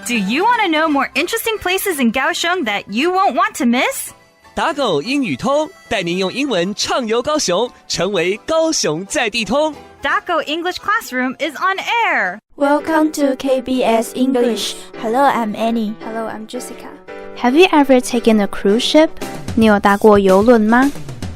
Do you want to know more interesting places in Kaohsiung that you won't want to miss? 打狗英语通，带您用英文畅游高雄，成为高雄在地通。Daco English Classroom is on air. Welcome to KBS English. Hello, I'm Annie. Hello, I'm Jessica. Have you ever taken a cruise ship? 你有搭过邮轮吗？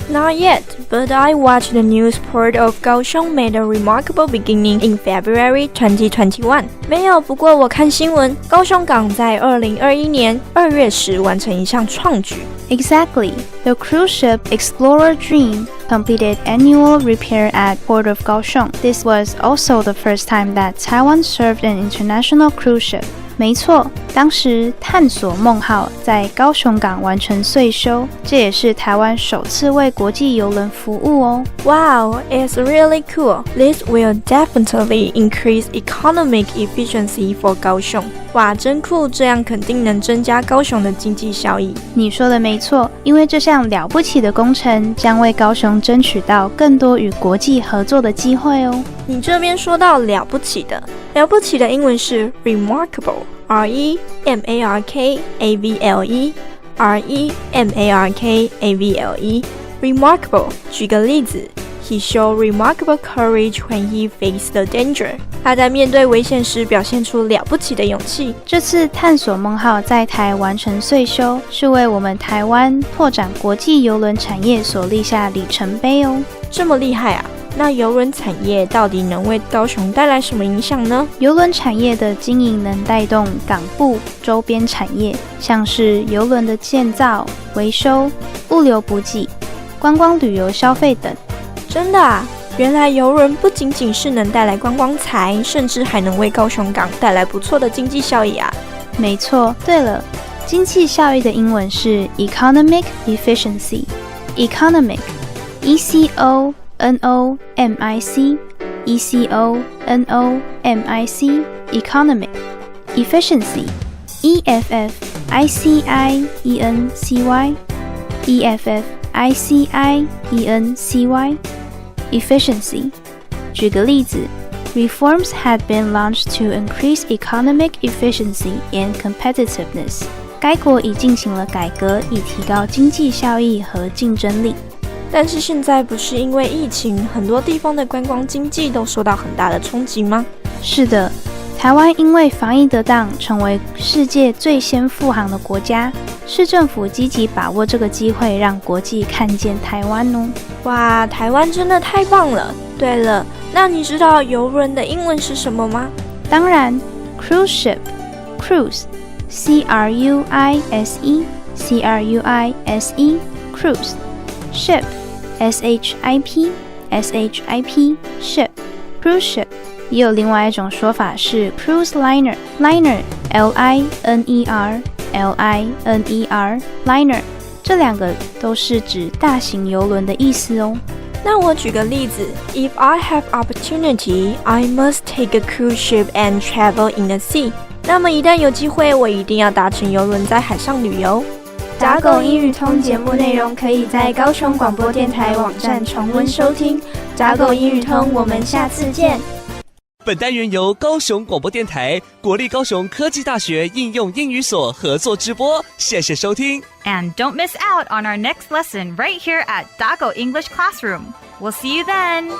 Not yet, but I watched the news Port of Kaohsiung made a remarkable beginning in February 2021. 没有，不过我看新闻，高雄港在2021年2月时完成一项创举。Exactly. The cruise ship Explorer Dream completed annual repair at Port of Kaohsiung. This was also the first time that Taiwan served an international cruise ship. 没错，当时探索梦号在高雄港完成岁修，这也是台湾首次为国际邮轮服务哦。Wow, it's really cool. This will definitely increase economic efficiency for 高雄。哇，真酷！这样肯定能增加高雄的经济效益。你说的没错，因为这项了不起的工程将为高雄争取到更多与国际合作的机会哦。你这边说到了不起的，了不起的英文是 rɪ'mɑrkəbl，rɪ'mɑrkəbl，rɪ'mɑrkəbl。Remarkable， 举个例子 ，He showed remarkable courage when he faced the danger。他在面对危险时表现出了不起的勇气。这次探索梦号在台完成岁修，是为我们台湾拓展国际邮轮产业所立下里程碑哦。这么厉害啊！那邮轮产业到底能为高雄带来什么影响呢？邮轮产业的经营能带动港部周边产业，像是邮轮的建造、维修、物流补给、观光旅游消费等。真的啊！原来邮轮不仅仅是能带来观光财，甚至还能为高雄港带来不错的经济效益啊！没错。对了，经济效益的英文是 economic efficiency。economic E-C-O-N-O-M-I-C E-C-O-N-O-M-I-C Economic Efficiency E-F-F-I-C-I-E-N-C-Y E-F-F-I-C-I-E-N-C-Y Efficiency 举个例子 Reforms had been launched to increase economic efficiency and competitiveness 该国已进行了改革以提高经济效益和竞争力但是现在不是因为疫情，很多地方的观光经济都受到很大的冲击吗？是的，台湾因为防疫得当，成为世界最先复航的国家。市政府积极把握这个机会，让国际看见台湾哦。哇，台湾真的太棒了！对了，那你知道邮轮的英文是什么吗？当然 ，cruise ship， kruz， C-R-U-I-S-E， C-R-U-I-S-E， cruise， ship。S-H-I-P S-H-I-P Ship Cruise Ship 也有另外一种说法是 Cruise Liner Liner L-I-N-E-R L-I-N-E-R Liner 这两个都是指大型邮轮的意思哦。那我举个例子 If I have opportunity, I must take a cruise ship and travel in the sea 那么一旦有机会，我一定要搭乘邮轮在海上旅游。打狗英语通节目内容可以在高雄广播电台网站重温收听。打狗英语通，我们下次见。本单元由高雄广播电台、国立高雄科技大学应用英语所合作直播，谢谢收听。And don't miss out on our next lesson right here at Daco English Classroom. We'll see you then.